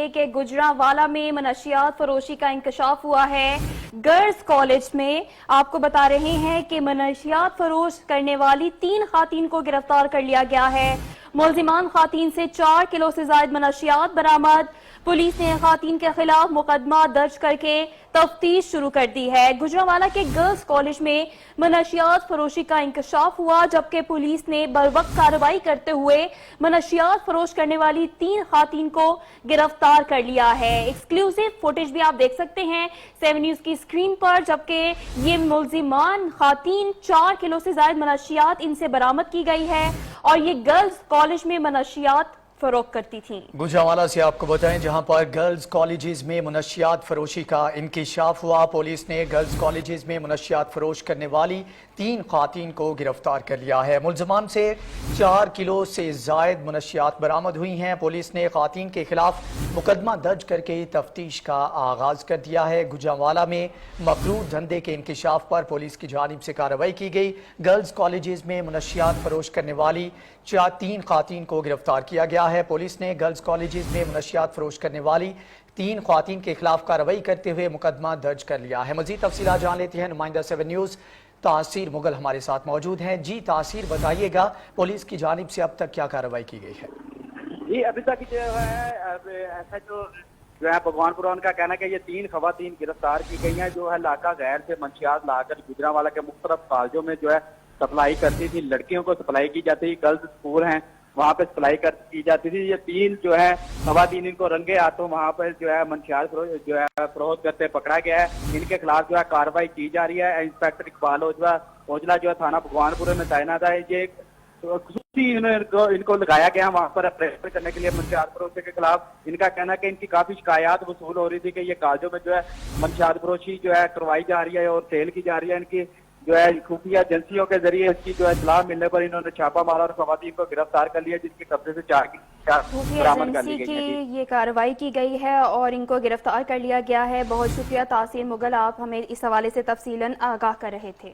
کہ गुजरांवाला में मनशियात फरोशी का इंकशाफ हुआ है। गर्ल्स कॉलेज में आपको बता रहे हैं कि मनशियात फरोश करने वाली 3 खातीन को गिरफ्तार कर लिया गया है। मुलजिमान खातीन से 4 किलो से ज्यादा मनशियात बरामद। पुलिस ने खातीन के खिलाफ मुकदमा दर्ज करके तफ्तीश शुरू कर दी है। गुजरांवाला के गर्ल्स कॉलेज में मनशियात फरोशी का इंकशाफ हुआ, जबकि पुलिस ने बरवक्त कार्रवाई करते हुए मनशियात फरोश करने वाली 3 खातीन को गिरफ्तार कर लिया है। एक्सक्लूसिव फुटेज भी आप देख सकते हैं 7 न्यूज की स्क्रीन पर, जबकि ये मुलजिमान खातीन 4 किलो से ज्यादा मनशियात इनसे बरामद की गई है और ये गर्ल्स कॉलेज में मनशियात फरोख्त करती थी। गुजरांवाला से आपको बताएं, जहां पर गर्ल्स कॉलेजेस में मनशियात फरोशी का इंकिशाफ हुआ। पुलिस ने गर्ल्स कॉलेजेस में मनशियात फरोश करने वाली 3 खातीन को गिरफ्तार कर लिया है। मुलजमान से 4 किलो से जायद मनशियात बरामद हुई हैं। पुलिस ने खातीन के खिलाफ मुकदमा दर्ज करके तफ्तीश का आगाज कर दिया है। गुजरांवाला में मकरूह धंधे के इंकिशाफ पर पुलिस की जानिब से कार्रवाई की गई। गर्ल्स कॉलेजेस में मनशियात फरोश करने वाली 3 खातीन को गिरफ्तार किया गया है। पुलिस ने गर्ल्स कॉलेजेस में मनशियात फरोश करने वाली 3 खातीन के खिलाफ कार्रवाई करते हुए मुकदमा दर्ज कर लिया है। मजीद तफसीलात जान लेते हैं। नुमाइंदा 7 न्यूज तासीर मुगल हमारे साथ मौजूद हैं। जी तासीर, बताइएगा पुलिस की जानिब से अब तक क्या कार्रवाई की गई है? जी, अभी तक जो है SHO जो है भगवानपुर, उनका कहना है कि ये 3 खवातीन गिरफ्तार की गई हैं, जो है लाका गैर से मंशियात लाकर गुजरांवाला के मुख्तलिफ कॉलेजों में जो है सप्लाई करती थी। लड़कियों को सप्लाई की जाती थी, गर्ल्स स्कूल हैं वहाँ पे सप्लाई की जाती थी। ये 3 जो है खवातीन, इनको रंगे हाथों वहाँ पर जो है मंशियात जो है फरोख्त करते पकड़ा गया है। इनके खिलाफ जो है कार्रवाई की जा रही है। इंस्पेक्टर इकबाल ओजला जो है थाना भगवानपुर में तैनात है। ये इनको लगाया गया वहाँ पर प्रेशर करने के लिए मंशियात फरोशी के खिलाफ। इनका कहना है कि इनकी काफी शिकायत वसूल हो रही थी कि ये कॉलेजों में जो है मंशियात फरोशी जो है करवाई जा रही है और सेल की जा रही है। इनकी जो है खुफिया एजेंसियों के जरिए इसकी जो है इत्तला मिलने पर इन्होंने छापा मारा और खवातीन को गिरफ्तार कर लिया, जिसके कब्जे से 4 बरामद कर ली गई है। ये कार्रवाई की गई है और इनको गिरफ्तार कर लिया गया है। बहुत शुक्रिया तासीर मुगल, आप हमें इस हवाले से तफसीलन आगाह कर रहे थे।